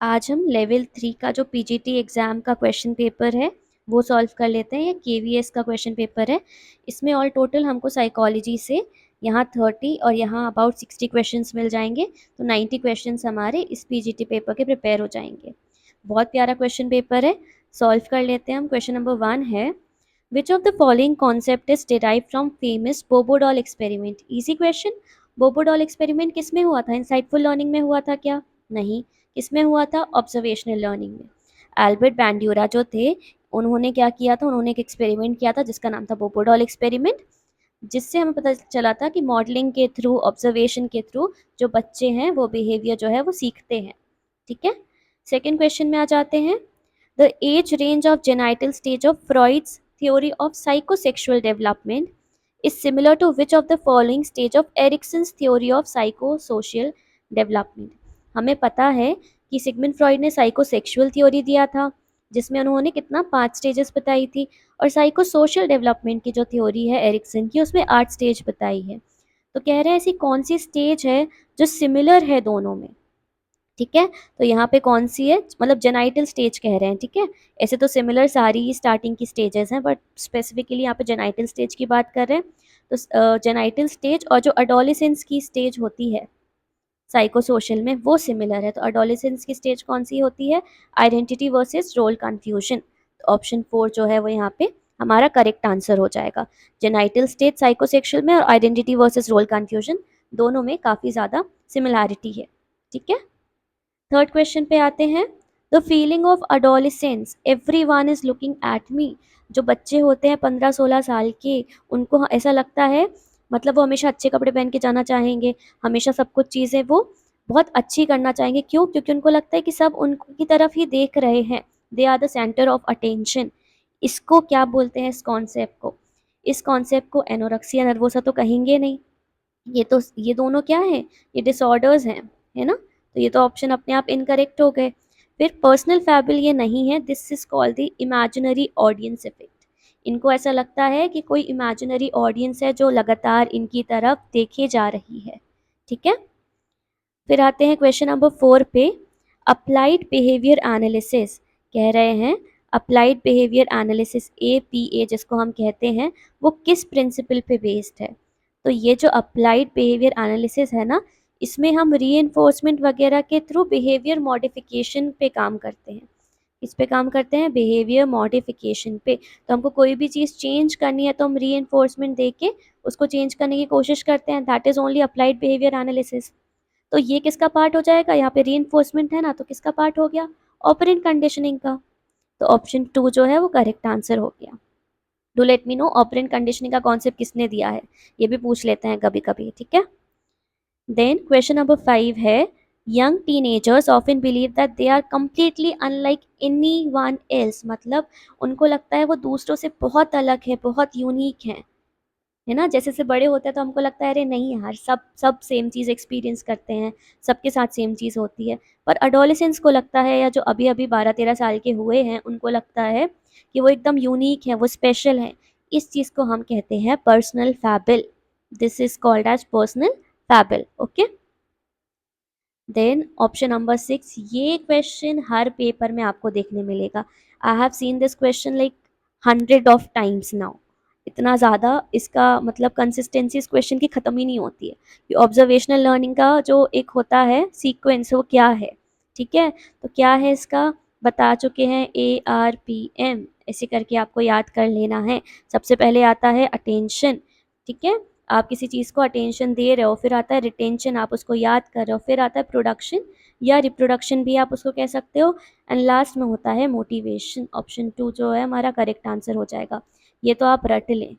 आज हम लेवल 3 का जो पीजीटी एग्ज़ाम का क्वेश्चन पेपर है वो सॉल्व कर लेते हैं। ये केवीएस का क्वेश्चन पेपर है। इसमें ऑल टोटल हमको साइकोलॉजी से यहाँ 30 और यहाँ अबाउट 60 क्वेश्चंस मिल जाएंगे, तो 90 क्वेश्चंस हमारे इस पीजीटी पेपर के प्रिपेयर हो जाएंगे। बहुत प्यारा क्वेश्चन पेपर है, सॉल्व कर लेते हैं हम। क्वेश्चन नंबर 1 है, which of the following concept is derive from famous Bobo doll experiment. Easy question. Bobo doll experiment किस में हुआ था? इंसाइटफुल लर्निंग में हुआ था क्या? नहीं। किसमें हुआ था? ऑब्जर्वेशनल लर्निंग में। एल्बर्ट बैंड्यूरा जो थे, उन्होंने क्या किया था? उन्होंने एक एक्सपेरिमेंट किया था जिसका नाम था बोबोडॉल एक्सपेरिमेंट, जिससे हमें पता चला था कि मॉडलिंग के थ्रू, ऑब्जर्वेशन के थ्रू जो बच्चे हैं वो बिहेवियर जो है वो सीखते हैं। ठीक है। सेकेंड क्वेश्चन में आ जाते हैं। The age range of genital stage of Freud's theory of psychosexual development is similar to which of the following stage of Erickson's theory of psychosocial development। हमें पता है कि सिगमंड फ्रॉइड ने साइकोसेक्सुअल थ्योरी दिया था, जिसमें उन्होंने कितना 5 स्टेजेस बताई थी, और साइकोसोशल डेवलपमेंट की जो थ्योरी है एरिक्सन की, उसमें 8 स्टेज बताई है। तो कह रहे हैं ऐसी कौन सी स्टेज है जो सिमिलर है दोनों में। ठीक है, तो यहाँ पे कौन सी है? मतलब जेनाइटल स्टेज कह रहे हैं। ठीक है, ऐसे तो सिमिलर सारी ही स्टार्टिंग की स्टेजेस हैं, बट स्पेसिफिकली यहाँ पे जेनाइटल स्टेज की बात कर रहे हैं। तो जेनाइटल स्टेज और जो अडोलिसेंस की स्टेज होती है साइकोसोशल में, वो सिमिलर है। तो अडोलिसेंस की स्टेज कौन सी होती है? Identity versus role confusion. तो ऑप्शन 4 जो है वो यहाँ पे हमारा करेक्ट आंसर हो जाएगा। जेनाइटल स्टेज साइकोसेक्सुअल में और आइडेंटिटी वर्सेस रोल कंफ्यूजन दोनों में काफ़ी ज़्यादा सिमिलैरिटी है। ठीक है। थर्ड क्वेश्चन पे आते हैं। The feeling of adolescence every one is looking at me. जो बच्चे होते हैं 15-16 साल के, उनको ऐसा लगता है, मतलब वो हमेशा अच्छे कपड़े पहन के जाना चाहेंगे, हमेशा सब कुछ चीज़ें वो बहुत अच्छी करना चाहेंगे। क्यों? क्योंकि उनको लगता है कि सब उनकी तरफ ही देख रहे हैं। They are the centre of attention. इसको क्या बोलते हैं? इस कॉन्सेप्ट को, इस कॉन्सेप्ट को एनोरेक्सिया नर्वोसा तो कहेंगे नहीं। ये दोनों क्या है? ये डिसऑर्डर्स हैं, है ना। तो ये तो ऑप्शन अपने आप इनकरेक्ट हो गए। फिर पर्सनल फैबल ये नहीं है। This is called the imaginary audience effect. इनको ऐसा लगता है कि कोई इमेजिनरी ऑडियंस है जो लगातार इनकी तरफ देखे जा रही है। ठीक है। फिर आते हैं क्वेश्चन नंबर 4 पे। अप्लाइड बिहेवियर एनालिसिस कह रहे हैं, अप्लाइड बिहेवियर एनालिसिस APA जिसको हम कहते हैं, वो किस प्रिंसिपल पे बेस्ड है? तो ये जो अप्लाइड बिहेवियर एनालिसिस है ना, इसमें हम रीइंफोर्समेंट वगैरह के थ्रू बिहेवियर मॉडिफिकेशन पे काम करते हैं। इस पे काम करते हैं, बिहेवियर मॉडिफिकेशन पे। तो हमको कोई भी चीज़ चेंज करनी है तो हम रीइंफोर्समेंट दे के उसको चेंज करने की कोशिश करते हैं। That is only applied behaviour analysis. तो ये किसका पार्ट हो जाएगा? यहाँ पे रीइंफोर्समेंट है ना, तो किसका पार्ट हो गया? ऑपरेंट कंडीशनिंग का। तो ऑप्शन 2 जो है वो करेक्ट आंसर हो गया। Do let me know operant conditioning का कॉन्सेप्ट किसने दिया है, ये भी पूछ लेते हैं कभी कभी। ठीक है। देन क्वेश्चन नंबर 5 है, young teenagers often believe that they are completely unlike any one else. मतलब उनको लगता है वो दूसरों से बहुत अलग है, बहुत यूनिक है ना। जैसे जैसे बड़े होते हैं तो हमको लगता है अरे नहीं यार, सब सब सेम चीज़ एक्सपीरियंस करते हैं, सबके साथ सेम चीज़ होती है। पर अडोलेसेंस को लगता है, या जो अभी अभी 12-13 साल के हुए हैं, उनको लगता है कि वो एकदम यूनिक है, वो स्पेशल है। इस चीज़ को हम कहते हैं personal fable. This is called as personal fable. Okay. Then option number 6, ये क्वेश्चन हर पेपर में आपको देखने मिलेगा। I have seen this question like 100 now. इतना ज़्यादा इसका मतलब कंसिस्टेंसी इस क्वेश्चन की ख़त्म ही नहीं होती है कि ऑब्जर्वेशनल लर्निंग का जो एक होता है सीक्वेंस, वो क्या है। ठीक है, तो क्या है इसका बता चुके हैं, ARPM ऐसे करके आपको याद कर लेना है। सबसे पहले आता है अटेंशन। ठीक है, आप किसी चीज़ को अटेंशन दे रहे हो, फिर आता है रिटेंशन, आप उसको याद कर रहे हो, फिर आता है प्रोडक्शन या रिप्रोडक्शन भी आप उसको कह सकते हो, एंड लास्ट में होता है मोटिवेशन। ऑप्शन 2 जो है हमारा करेक्ट आंसर हो जाएगा। ये तो आप रट लें।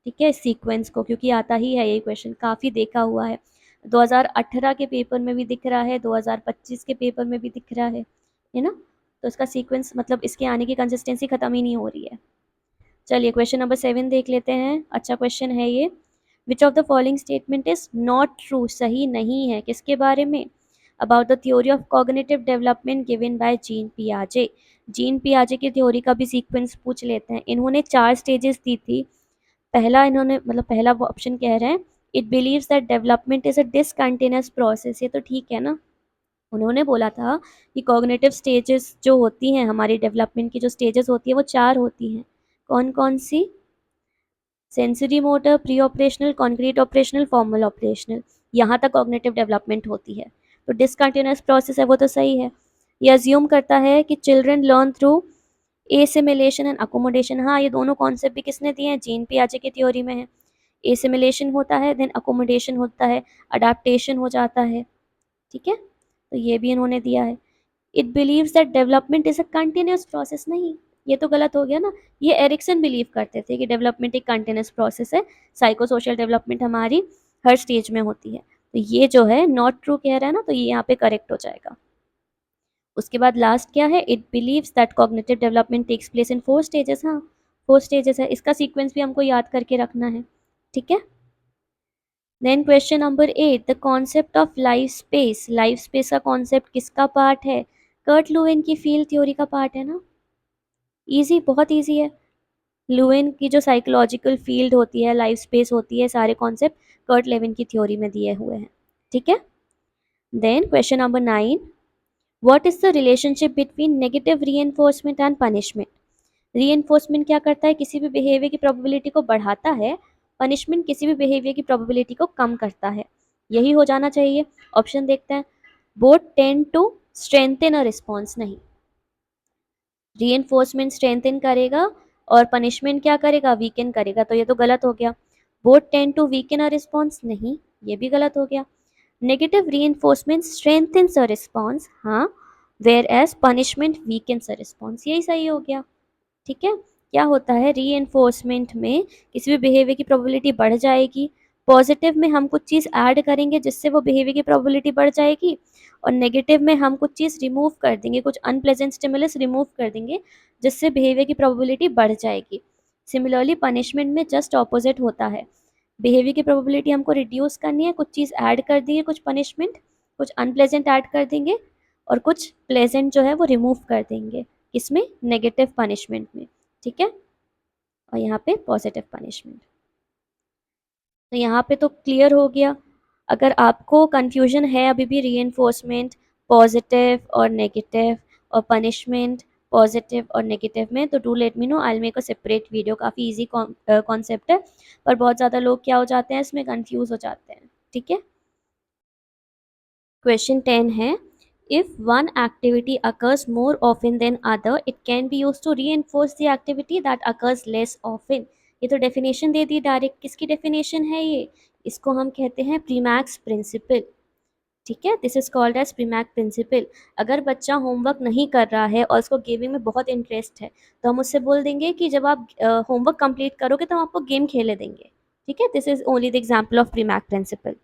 ठीक है, सीक्वेंस को, क्योंकि आता ही है ये क्वेश्चन, काफ़ी देखा हुआ है। 2018 के पेपर में भी दिख रहा है, 2025 के पेपर में भी दिख रहा है ना। तो इसका सीक्वेंस मतलब इसके आने की कंसिस्टेंसी ख़त्म ही नहीं हो रही है। चलिए क्वेश्चन नंबर 7 देख लेते हैं। अच्छा क्वेश्चन है ये। Which of the following statement is not true? सही नहीं है। किसके बारे में? About the theory of cognitive development given by Jean पियाजे। जीन पियाजे की थ्योरी का भी सीक्वेंस पूछ लेते हैं। इन्होंने 4 स्टेजेस दी थी। पहला इन्होंने मतलब पहला वो ऑप्शन कह रहे हैं, it believes that development is a discontinuous process. ये तो ठीक है ना, उन्होंने बोला था कि कॉग्निटिव स्टेजेस जो होती हैं, हमारी डेवलपमेंट की जो स्टेजेस होती है वो 4 होती हैं। कौन कौन सी? Sensory motor, pre operational, concrete operational, formal operational. यहाँ तक कॉग्निटिव डेवलपमेंट होती है। तो डिसकंटिन्यूअस प्रोसेस है वो तो सही है। ये अज्यूम करता है कि children learn through assimilation and accommodation. हाँ, ये दोनों कॉन्सेप्ट भी किसने दिए हैं? जीन पियाजे की थ्योरी में है। एसिमिलेशन होता है, देन अकोमोडेशन होता है, अडाप्टेशन हो जाता है। ठीक है, तो ये भी इन्होंने दिया है। It believes that development is a continuous process. नहीं, ये तो गलत हो गया ना। ये एरिक्सन बिलीव करते थे कि डेवलपमेंट एक कंटिन्यूअस प्रोसेस है, साइको सोशल डेवलपमेंट हमारी हर स्टेज में होती है। तो ये जो है नॉट ट्रू कह रहा है ना, तो ये यहाँ पे करेक्ट हो जाएगा। उसके बाद लास्ट क्या है? It believes that cognitive development takes place in 4 stages. हाँ, 4 स्टेजेस है, इसका सीक्वेंस भी हमको याद करके रखना है। ठीक है, then question number 8, the concept of life space. Life space का कॉन्सेप्ट किसका पार्ट है? कर्ट लुईन की फील्ड थ्योरी का पार्ट है ना। इजी, बहुत इजी है। लुईन की जो साइकोलॉजिकल फील्ड होती है, लाइफ स्पेस होती है, सारे कॉन्सेप्ट कर्ट लेविन की थ्योरी में दिए हुए हैं। ठीक है, then question number 9, what is the relationship between negative reinforcement and punishment. Reinforcement क्या करता है? किसी भी बिहेवियर की प्रोबेबिलिटी को बढ़ाता है। पनिशमेंट किसी भी बिहेवियर की प्रोबेबिलिटी को कम करता है। यही हो जाना चाहिए। ऑप्शन देखते हैं। Both tend to strengthen a response. नहीं, रीइंफोर्समेंट स्ट्रेंथन करेगा और पनिशमेंट क्या करेगा? वीकन करेगा। तो ये तो गलत हो गया। Both tend to weaken a response, नहीं, ये भी गलत हो गया। Negative reinforcement strengthens a response, हाँ, whereas punishment weakens a response, यही सही हो गया। ठीक है, क्या होता है रीइंफोर्समेंट में? किसी भी बिहेवियर की प्रोबेबिलिटी बढ़ जाएगी। पॉजिटिव में हम कुछ चीज़ ऐड करेंगे जिससे वो बिहेवियर की प्रोबेबिलिटी बढ़ जाएगी, और नेगेटिव में हम कुछ चीज़ रिमूव कर देंगे, कुछ अनप्लेजेंट स्टिमुलस रिमूव कर देंगे जिससे बिहेवियर की प्रोबेबिलिटी बढ़ जाएगी। सिमिलरली पनिशमेंट में जस्ट ऑपोजिट होता है। बिहेवियर की प्रोबेबिलिटी हमको रिड्यूस करनी है, कुछ चीज़ ऐड कर देंगे, कुछ पनिशमेंट, कुछ अनप्लेजेंट ऐड कर देंगे, और कुछ प्लेजेंट जो है वो रिमूव कर देंगे। किसमें? नेगेटिव पनिशमेंट में। ठीक है, और यहाँ पे पॉजिटिव पनिशमेंट। तो यहाँ पे तो क्लियर हो गया। अगर आपको कंफ्यूजन है अभी भी रीइंफोर्समेंट पॉजिटिव और नेगेटिव, और पनिशमेंट पॉजिटिव और नेगेटिव में, तो do let me know, I make a separate video. काफ़ी इजी कॉन्सेप्ट है, पर बहुत ज़्यादा लोग क्या हो जाते हैं, इसमें कंफ्यूज हो जाते हैं। ठीक है, क्वेश्चन 10 है, if one activity occurs more often than other it can be use to reinforce the activity that occurs less often. ये तो डेफिनेशन दे दी डायरेक्ट। किसकी डेफिनेशन है ये? इसको हम कहते हैं प्रीमैक्स प्रिंसिपल। ठीक है, this is called as Premack's principle. अगर बच्चा होमवर्क नहीं कर रहा है और उसको गेमिंग में बहुत इंटरेस्ट है, तो हम उससे बोल देंगे कि जब आप होमवर्क कंप्लीट करोगे तो हम आपको गेम खेले देंगे। ठीक है, this is only the example of Premack's principle.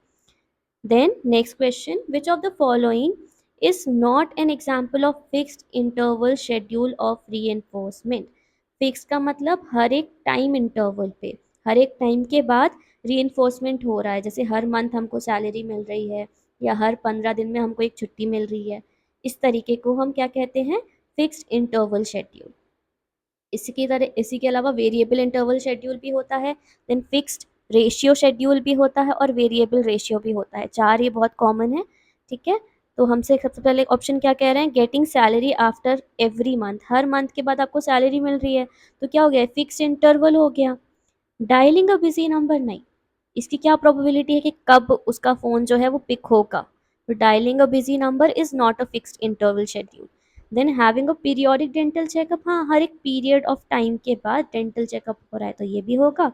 Then next question, which of the following is not an example of fixed interval schedule of reinforcement? Fixed का मतलब हर एक टाइम इंटरवल पे, हर एक टाइम के बाद रीइंफोर्समेंट हो रहा है। जैसे हर मंथ हमको सैलरी मिल रही है, या हर 15 दिन में हमको एक छुट्टी मिल रही है। इस तरीके को हम क्या कहते हैं? Fixed interval schedule. इसी की तरह, इसी के अलावा वेरिएबल इंटरवल शेड्यूल भी होता है, देन फिक्स्ड रेशियो शेड्यूल भी होता है, और वेरिएबल रेशियो भी होता है। 4 ये बहुत कॉमन है। ठीक है, तो हमसे सबसे पहले ऑप्शन क्या कह रहे हैं? Getting salary after every month. हर मंथ के बाद आपको सैलरी मिल रही है, तो क्या हो गया? फिक्स इंटरवल हो गया। डायलिंग अ बिजी नंबर, नहीं, इसकी क्या प्रोबेबिलिटी है कि कब उसका फ़ोन जो है वो पिक होगा? तो dialling a busy number is not a fixed interval schedule. Then having a periodic dental checkup, हाँ, हर एक पीरियड ऑफ टाइम के बाद डेंटल चेकअप हो रहा है, तो ये भी होगा।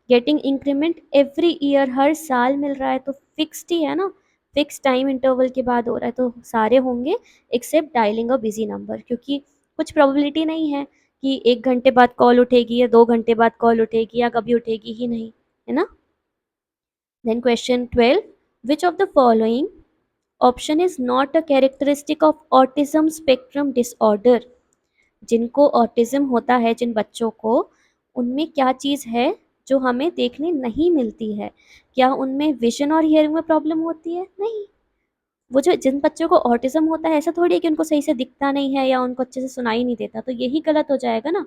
गेटिंग इंक्रीमेंट एवरी ईयर, हर साल मिल रहा है, तो फिक्स्ड ही है ना, फिक्स टाइम इंटरवल के बाद हो रहा है, तो सारे होंगे except dialling a busy number, क्योंकि कुछ प्रोबेबिलिटी नहीं है कि 1 घंटे बाद कॉल उठेगी या 2 घंटे बाद कॉल उठेगी या कभी उठेगी ही नहीं, है ना। Then question 12, which of the following option is not a characteristic of autism spectrum disorder. जिनको ऑटिज्म होता है, जिन बच्चों को, उनमें क्या चीज़ है जो हमें देखने नहीं मिलती है? क्या उनमें विजन और हियरिंग में प्रॉब्लम होती है? नहीं। वो जो जिन बच्चों को ऑटिज्म होता है, ऐसा थोड़ी है कि उनको सही से दिखता नहीं है या उनको अच्छे से सुनाई नहीं देता, तो यही गलत हो जाएगा ना।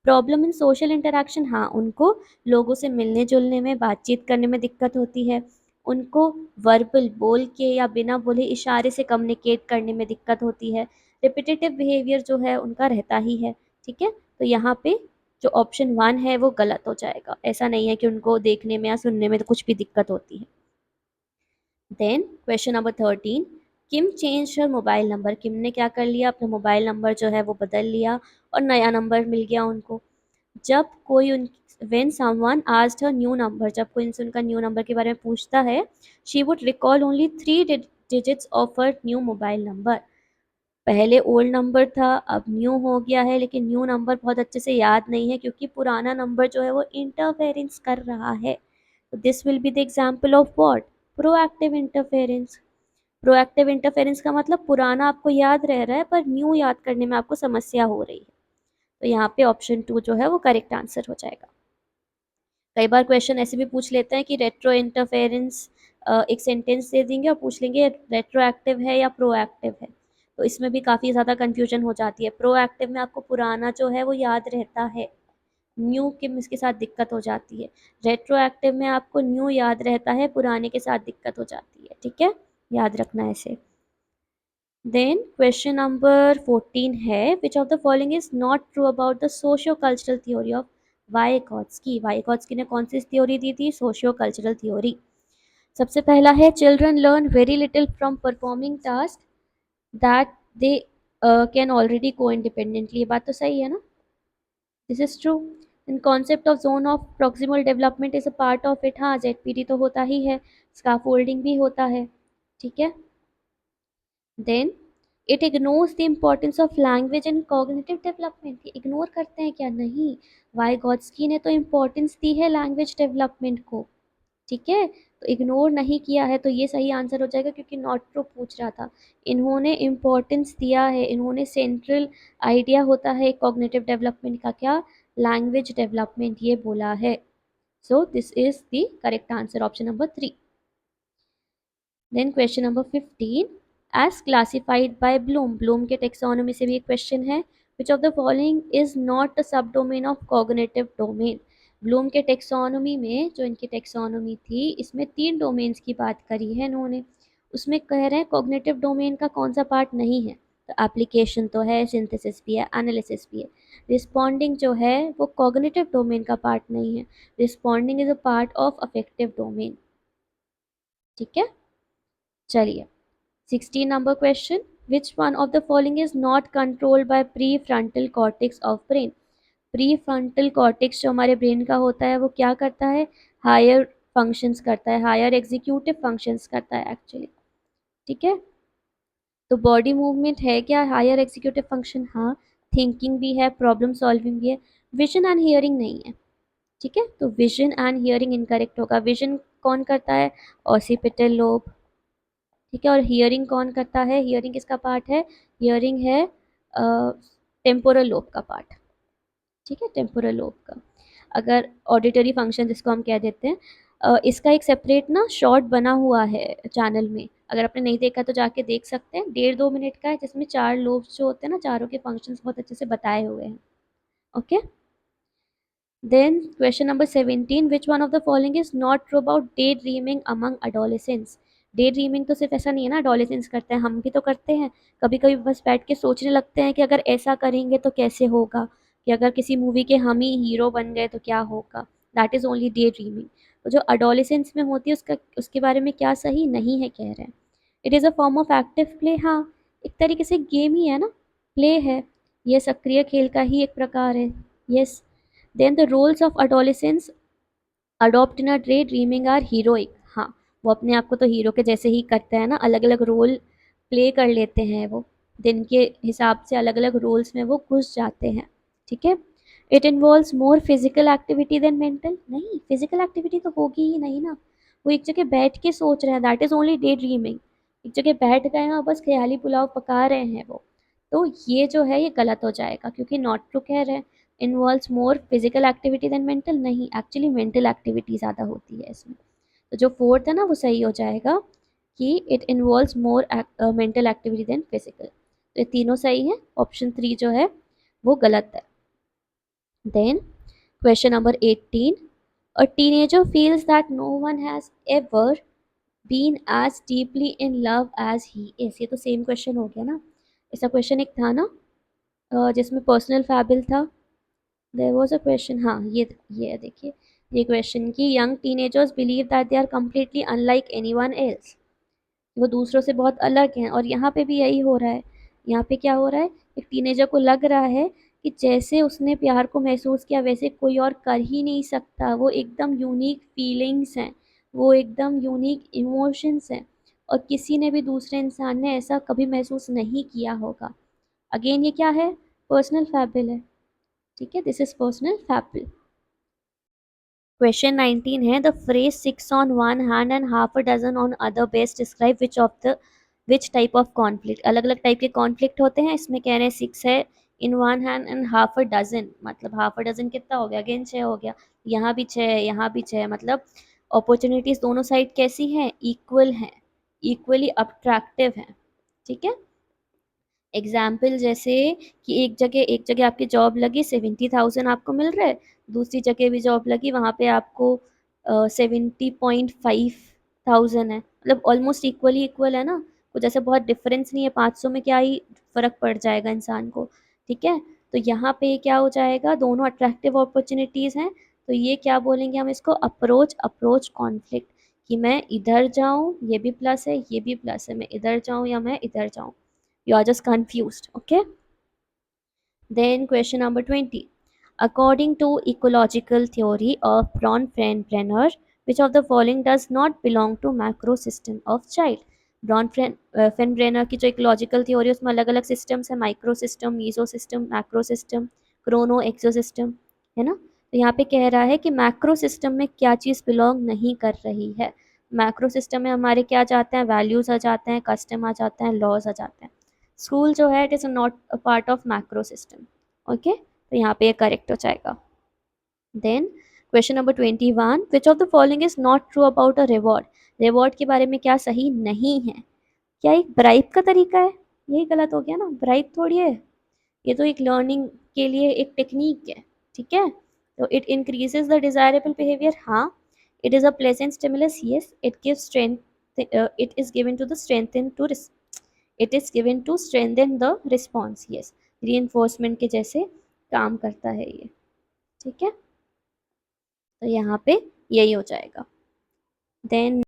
प्रॉब्लम इन सोशल इंटरेक्शन, हाँ, उनको लोगों से मिलने जुलने में, बातचीत करने में दिक्कत होती है, उनको वर्बल बोल के या बिना बोले इशारे से कम्युनिकेट करने में दिक्कत होती है, रिपीटेटिव बिहेवियर जो है उनका रहता ही है। ठीक है, तो यहाँ पे जो ऑप्शन 1 है वो गलत हो जाएगा। ऐसा नहीं है कि उनको देखने में या सुनने में तो कुछ भी दिक्कत होती है। देन क्वेश्चन नंबर 13, किम चेंज हर मोबाइल नंबर। किम ने क्या कर लिया, अपना मोबाइल नंबर जो है वो बदल लिया और नया नंबर मिल गया उनको। जब कोई उन when someone asked her new number, जब कोई उनसे उनका न्यू नंबर के बारे में पूछता है, she would recall only 3 digits of her new mobile number। पहले ओल्ड नंबर था, अब न्यू हो गया है, लेकिन न्यू नंबर बहुत अच्छे से याद नहीं है क्योंकि पुराना नंबर जो है वो इंटरफेरेंस कर रहा है। This will be the example of what, proactive interference. Proactive interference का मतलब पुराना आपको याद रह रहा है पर न्यू याद करने में आपको समस्या हो रही है। तो यहाँ पे ऑप्शन 2 जो है वो करेक्ट आंसर हो जाएगा। कई बार क्वेश्चन ऐसे भी पूछ लेते हैं कि रेट्रो इंटरफेरेंस, एक सेंटेंस दे देंगे और पूछ लेंगे रेट्रोएक्टिव है या प्रोएक्टिव है। तो इसमें भी काफ़ी ज़्यादा कंफ्यूजन हो जाती है। प्रोएक्टिव में आपको पुराना जो है वो याद रहता है, न्यू के में इसके साथ दिक्कत हो जाती है। रेट्रोएक्टिव में आपको न्यू याद रहता है, पुराने के साथ दिक्कत हो जाती है। ठीक है, याद रखना ऐसे। देन क्वेश्चन नंबर 14 है, which of the following is not true about the socio cultural theory of Vygotsky. Vygotsky ने कौन सी थ्योरी दी थी, सोशियो कल्चरल थ्योरी। सबसे पहला है, children learn very little from performing task that they can already को independently. ये बात तो सही है ना, this is true. In concept of zone of proximal development is a part of it. हाँ, जेडपीडी तो होता ही है, स्काफोल्डिंग भी होता है। ठीक है, then it ignores the importance of language in cognitive development. Ignore करते हैं क्या, नहीं। वाइगॉट्स्की ने तो इम्पोर्टेंस दी है लैंग्वेज डेवलपमेंट को। ठीक है, तो इग्नोर नहीं किया है, तो ये सही आंसर हो जाएगा क्योंकि नॉट ट्रू पूछ रहा था। इन्होंने इम्पोर्टेंस दिया है, इन्होंने सेंट्रल आइडिया होता है कॉग्निटिव डेवलपमेंट का क्या, लैंग्वेज डेवलपमेंट, ये बोला है। So this is the correct answer, option number 3। Then question number 15, as classified by Bloom. Bloom के टेक्सोनोमी से भी एक क्वेश्चन है, which of the following is not a sub domain of cognitive domain. Bloom के taxonomy में, जो इनकी taxonomy थी, इसमें 3 डोमेन्स की बात करी है इन्होंने। उसमें कह रहे हैं कॉग्निटिव डोमेन का कौन सा पार्ट नहीं है, तो एप्लीकेशन तो है, सिंथेसिस भी है, एनालिसिस भी है। रिस्पॉन्डिंग जो है वो कॉग्निटिव डोमेन का पार्ट नहीं है, responding is a part of affective domain. ठीक है, चलिए 16 number question, which one of the following is not controlled by prefrontal cortex of brain। Prefrontal cortex जो हमारे ब्रेन का होता है वो क्या करता है, हायर फंक्शंस करता है, हायर एग्जीक्यूटिव फंक्शंस करता है एक्चुअली। ठीक है, तो बॉडी मूवमेंट है क्या हायर एग्जीक्यूटिव फंक्शन, हाँ। थिंकिंग भी है, प्रॉब्लम सॉल्विंग भी है। विजन एंड हियरिंग नहीं है। ठीक है, तो विजन एंड हियरिंग इनकरेक्ट होगा। विजन कौन करता है, ऑसिपिटल लोब। ठीक है, और हियरिंग कौन करता है, हियरिंग किसका पार्ट है, हियरिंग है टेम्पोरल लोब का पार्ट। ठीक है, टेम्पोरल लोब का। अगर ऑडिटरी फंक्शन जिसको हम कह देते हैं, इसका एक सेपरेट ना शॉर्ट बना हुआ है चैनल में, अगर आपने नहीं देखा तो जाके देख सकते हैं, 1.5-2 मिनट का है, जिसमें 4 लोब्स जो होते हैं ना, चारों के फंक्शंस बहुत अच्छे से बताए हुए हैं। Okay, then question number 17, which one of the following is not true about day dreaming among adolescents. Day dreaming तो सिर्फ ऐसा नहीं है ना अडोलेसेंट्स करते हैं, हम भी तो करते हैं। कभी कभी बस बैठ के सोचने लगते हैं कि अगर ऐसा करेंगे तो कैसे होगा, कि अगर किसी मूवी के हम ही हीरो बन गए तो क्या होगा, that is only day dreaming. तो जो अडोलेसेंस में होती है उसका, उसके बारे में क्या सही नहीं है कह रहे हैं। It is a form of active play, हाँ, एक तरीके से गेम ही है ना, प्ले है, ये सक्रिय खेल का ही एक प्रकार है। Yes, then the roles of adolescence adopt in a daydreaming are heroic. हाँ, वो अपने आप को तो हीरो के जैसे ही करते हैं ना, अलग अलग रोल प्ले कर लेते हैं वो, दिन के हिसाब से अलग अलग रोल्स में वो घुस जाते हैं। ठीक है, it involves more physical activity than mental. नहीं, फिजिकल एक्टिविटी तो होगी ही नहीं ना, वो एक जगह बैठ के सोच रहे हैं, that is only day dreaming. एक जगह बैठ गए हैं और बस ख्याली पुलाव पका रहे हैं वो, तो ये जो है ये गलत हो जाएगा क्योंकि नॉट ट्रू कह रहे हैं। Involves more physical activity than mental, नहीं, एक्चुअली मेंटल एक्टिविटी ज़्यादा होती है इसमें। तो जो फोर्थ है ना वो सही हो जाएगा कि it involves more mental activity than physical. तो ये तीनों सही है, ऑप्शन 3 जो है वो गलत है। Then question number 18, a teenager feels that no one has ever been as deeply in love as he is, ये तो सेम क्वेश्चन हो गया ना। ऐसा क्वेश्चन एक था ना जिसमें पर्सनल फैबिल था। देयर वाज अ क्वेश्चन, हाँ ये देखिए, ये क्वेश्चन की young teenagers believe that they are completely unlike anyone else, वो दूसरों से बहुत अलग हैं। और यहाँ पे भी यही हो रहा है। यहाँ पे क्या हो रहा है, एक टीनेजर को लग रहा है कि जैसे उसने प्यार को महसूस किया वैसे कोई और कर ही नहीं सकता, वो एकदम यूनिक फीलिंग्स हैं, वो एकदम यूनिक इमोशंस हैं, और किसी ने भी दूसरे इंसान ने ऐसा कभी महसूस नहीं किया होगा। अगेन ये क्या है, पर्सनल फैबिल है। ठीक है, this is personal fable. Question 19 है, the phrase six on one hand and half a dozen on other best describe which type of conflict. अलग अलग टाइप के कॉन्फ्लिक्ट होते हैं, इसमें कह रहे हैं सिक्स है in one hand and half a dozen, मतलब हाफ अ डजन कितना हो गया, अगेन 6 हो गया, यहाँ भी 6 है, यहाँ भी 6 है, मतलब अपॉर्चुनिटीज दोनों साइड कैसी हैं, इक्वल हैं, इक्वली अट्रैक्टिव हैं। ठीक है, एग्जाम्पल जैसे कि एक जगह आपकी जॉब लगी 70,000 आपको मिल रहा है, दूसरी जगह भी जॉब लगी वहाँ पे आपको 70.5 थाउजेंड है, मतलब ऑलमोस्ट इक्वली इक्वल है ना, कुछ ऐसे बहुत डिफरेंस नहीं है, 500 में क्या ही फर्क पड़ जाएगा इंसान को। ठीक है, तो यहाँ पे क्या हो जाएगा, दोनों अट्रैक्टिव अपॉर्चुनिटीज़ हैं, तो ये क्या बोलेंगे हम इसको, अप्रोच अप्रोच कॉन्फ्लिक्ट, कि मैं इधर जाऊँ ये भी प्लस है ये भी प्लस है, मैं इधर जाऊँ या मैं इधर जाऊँ, you are just confused. Okay, then question number 20, according to ecological theory of Bronfenbrenner, which of the following does not belong to macro system of child। Bronfenbrenner की जो इकोलॉजिकल थ्योरी है उसमें अलग अलग सिस्टम्स है, micro system, meso system, macro system, chrono exo system, है ना। तो यहाँ पे कह रहा है कि मैक्रो सिस्टम में क्या चीज़ बिलोंग नहीं कर रही है। मैक्रो सिस्टम में हमारे क्या आ जाते हैं, वैल्यूज आ जाते हैं, कस्टम आ जाते हैं, लॉज आ जाते हैं। स्कूल जो है it is not a part of macro system. Okay, तो यहाँ पे ये करेक्ट हो जाएगा। Then question number 21, which of the following is not true about a reward. Reward के बारे में क्या सही नहीं है, क्या एक ब्राइब का तरीका है, यही गलत हो गया ना, ब्राइब थोड़ी है, ये तो एक लर्निंग के लिए एक टेक्निक है। ठीक है, तो it increases the desirable behaviour, हाँ। It is a pleasant stimulus, yes. It gives strength, it is given to the strengthen to it is given to strengthen the response, yes. Reinforcement के जैसे काम करता है ये। ठीक है, तो यहाँ पे यही हो जाएगा। Then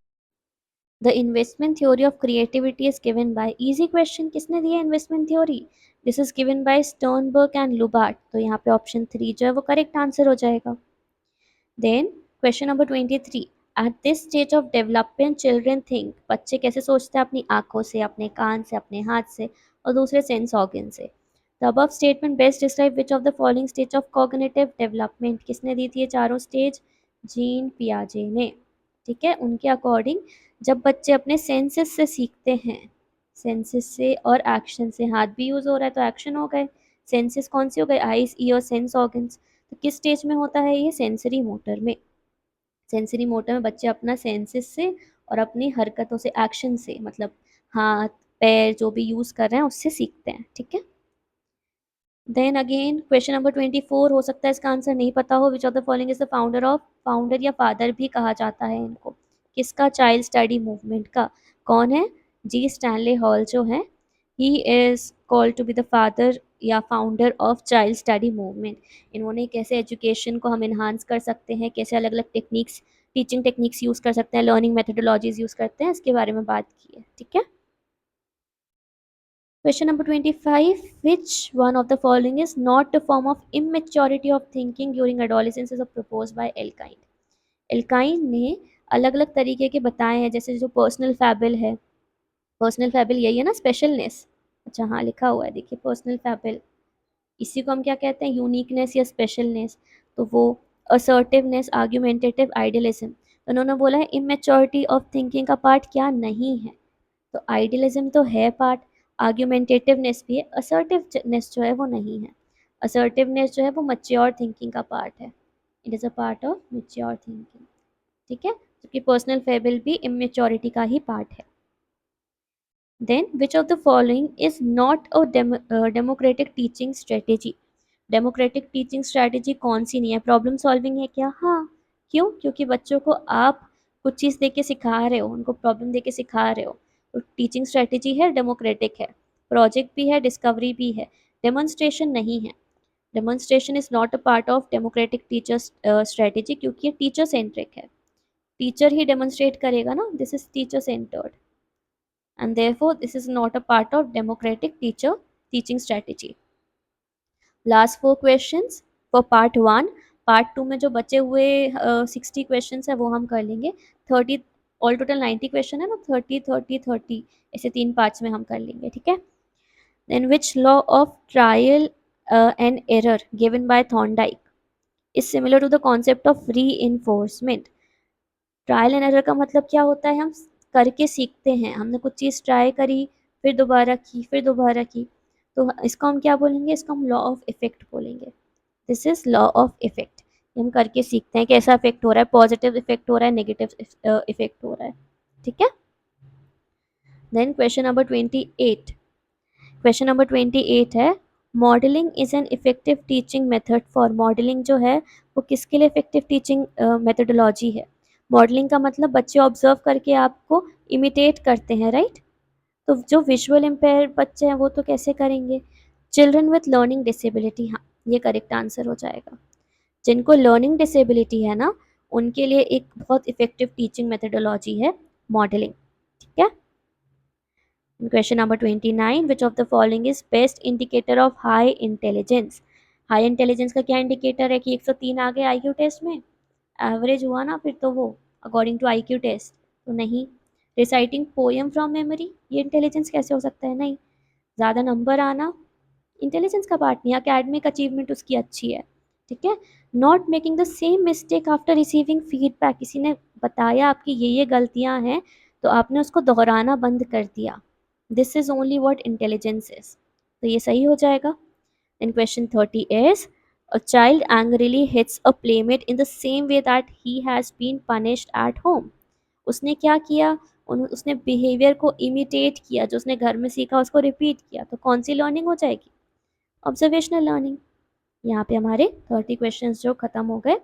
the investment theory of creativity is given by, easy question, किसने दिया investment theory, this is given by Sternberg and Lubart, तो यहाँ पे ऑप्शन 3 जो है वो करेक्ट आंसर हो जाएगा। Then question number 23, at this stage of development children think, बच्चे कैसे सोचते हैं, अपनी आंखों से, अपने कान से, अपने हाथ से और दूसरे सेंस ऑर्गन से। The above statement best describe which of the following stage of cognitive development, किसने दी थी ये चारों स्टेज, जीन पियाजे ने। ठीक है, उनके अकॉर्डिंग जब बच्चे अपने सेंसेस से सीखते हैं, सेंसेस से और एक्शन से, हाथ भी यूज हो रहा है तो एक्शन हो गए, सेंसेस कौन से हो गए, आईज ईयर सेंस ऑर्गन्स, तो किस स्टेज में होता है ये, सेंसरी मोटर में। सेंसरी मोटर में बच्चे अपना सेंसेस से और अपनी हरकतों से, एक्शन से, मतलब हाथ पैर जो भी यूज कर रहे हैं उससे सीखते हैं। ठीक है, देन अगेन क्वेश्चन नंबर 24, हो सकता है इसका आंसर नहीं पता हो, विच of the following is the founder of, founder या फादर भी कहा जाता है इनको, किसका, चाइल्ड स्टडी मूवमेंट का, कौन है, जी स्टैनले हॉल जो है, he is called to be the father या founder of child study movement. इन्होंने कैसे एजुकेशन को हम इन्हांस कर सकते हैं, कैसे अलग अलग टेक्निक्स, टीचिंग टेक्निक्स यूज़ कर सकते हैं, लर्निंग मेथडोलॉजीज यूज़ करते हैं, इसके बारे में बात की है। ठीक है, question number 25, which one of the following is not a form of immaturity of thinking during adolescence is proposed by alkyne. Alkyne ने अलग अलग तरीके के बताए हैं, जैसे जो पर्सनल फैबिल है, पर्सनल फैबिल यही है ना, स्पेशलनेस, अच्छा हाँ लिखा हुआ है देखिए, पर्सनल फैबिल, इसी को हम क्या कहते हैं, यूनिकनेस या स्पेशलनेस, तो वो असर्टिवनेस, आर्ग्यूमेंटेटिव, आइडियलिज्म। तो उन्होंने बोला है इमेच्योरिटी ऑफ थिंकिंग का पार्ट क्या नहीं है, तो आइडियलिज्म तो है पार्ट, आर्ग्यूमेंटेटिवनेस भी है, असर्टिवनेस जो है वो नहीं है। असर्टिवनेस जो है वो मैच्योर थिंकिंग का पार्ट है, it is a part of mature thinking. ठीक है, जबकि पर्सनल फेबल भी इमेच्योरिटी का ही पार्ट है। Then which of the following is not a democratic teaching strategy. Democratic teaching strategy कौन सी नहीं है, प्रॉब्लम सॉल्विंग है क्या, हाँ। क्यों, क्योंकि बच्चों को आप कुछ चीज़ दे के सिखा रहे हो, उनको प्रॉब्लम दे के सिखा रहे हो, तो टीचिंग स्ट्रेटेजी है, डेमोक्रेटिक है। प्रोजेक्ट भी है, डिस्कवरी भी है, डेमोन्स्ट्रेशन नहीं है। Demonstration is not a part of democratic teachers strategy, क्योंकि ये टीचर सेंट्रिक है। टीचर ही डेमोन्स्ट्रेट करेगा ना, this is teacher centred, and therefore this is not a part of democratic teacher teaching strategy. Last 4 questions for part 1. Part 2 में जो बचे हुए 60 question है वो हम कर लेंगे। 30 ऑल टोटल 90 क्वेश्चन है ना, 30 ऐसे 3 पार्ट्स में हम कर लेंगे, ठीक है। Then which law of trial and error given by Thorndike is similar to the concept of reinforcement. Trial and error का मतलब क्या होता है, हम करके सीखते हैं। हमने कुछ चीज़ ट्राई करी, फिर दोबारा की, फिर दोबारा की, तो इसको हम क्या बोलेंगे, इसको हम लॉ ऑफ इफेक्ट बोलेंगे। This is law of effect. हम करके सीखते हैं कैसा इफेक्ट हो रहा है, पॉजिटिव इफेक्ट हो रहा है, नेगेटिव इफेक्ट हो रहा है, ठीक है। Then question number 28। Question number 28 है, modelling is an effective teaching method for. Modelling जो है वो किसके लिए इफेक्टिव टीचिंग मेथडोलॉजी है। मॉडलिंग का मतलब बच्चे ऑब्जर्व करके आपको इमिटेट करते हैं, राइट। तो जो विजुअल इम्पेयर बच्चे हैं वो तो कैसे करेंगे, चिल्ड्रन विथ लर्निंग डिसेबिलिटी, हाँ ये करेक्ट आंसर हो जाएगा। जिनको लर्निंग डिसेबिलिटी है ना, उनके लिए एक बहुत इफेक्टिव टीचिंग मेथडोलॉजी है मॉडलिंग, ठीक है। Question number 29, which of the following is best indicator of high intelligence. High intelligence का क्या इंडिकेटर है कि 103 आ गए IQ टेस्ट में, एवरेज हुआ ना फिर तो वो अकॉर्डिंग टू IQ टेस्ट, तो नहीं। रिसाइटिंग पोएम फ्रॉम मेमोरी, ये इंटेलिजेंस कैसे हो सकता है, नहीं। ज़्यादा नंबर आना इंटेलिजेंस का पार्ट नहीं, अकेडमिक अचीवमेंट उसकी अच्छी है, ठीक है। Not making the same mistake after receiving feedback, किसी ने बताया आपकी ये गलतियां हैं तो आपने उसको दोहराना बंद कर दिया, this is only what intelligence is, तो ये सही हो जाएगा। In question 30 is, a child angrily hits a playmate in the same way that he has been punished at home. उसने क्या किया, उसने बिहेवियर को इमिटेट किया, जो उसने घर में सीखा उसको रिपीट किया, तो कौन सी लर्निंग हो जाएगी, ऑब्जर्वेशनल लर्निंग। यहाँ पे हमारे 30 क्वेश्चंस जो खत्म हो गए।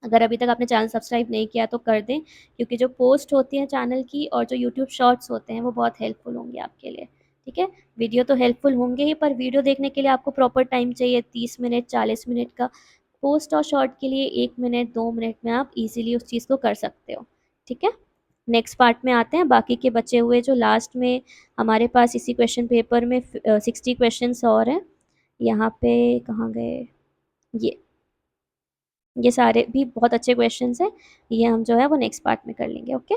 अगर अभी तक आपने चैनल सब्सक्राइब नहीं किया तो कर दें, क्योंकि जो पोस्ट होती हैं चैनल की और जो यूट्यूब शॉर्ट्स होते हैं वो बहुत हेल्पफुल होंगे आपके लिए, ठीक है। वीडियो तो हेल्पफुल होंगे ही, पर वीडियो देखने के लिए आपको प्रॉपर टाइम चाहिए, 30 मिनट 40 मिनट का। पोस्ट और शॉर्ट के लिए 1 मिनट 2 मिनट में आप इजीली उस चीज़ को कर सकते हो, ठीक है। नेक्स्ट पार्ट में आते हैं, बाकी के बचे हुए जो लास्ट में हमारे पास इसी क्वेश्चन पेपर में 60 क्वेश्चन और हैं। यहाँ पे कहाँ गए, ये ये सारे भी बहुत अच्छे क्वेश्चंस हैं, ये हम जो है वो नेक्स्ट पार्ट में कर लेंगे, ओके।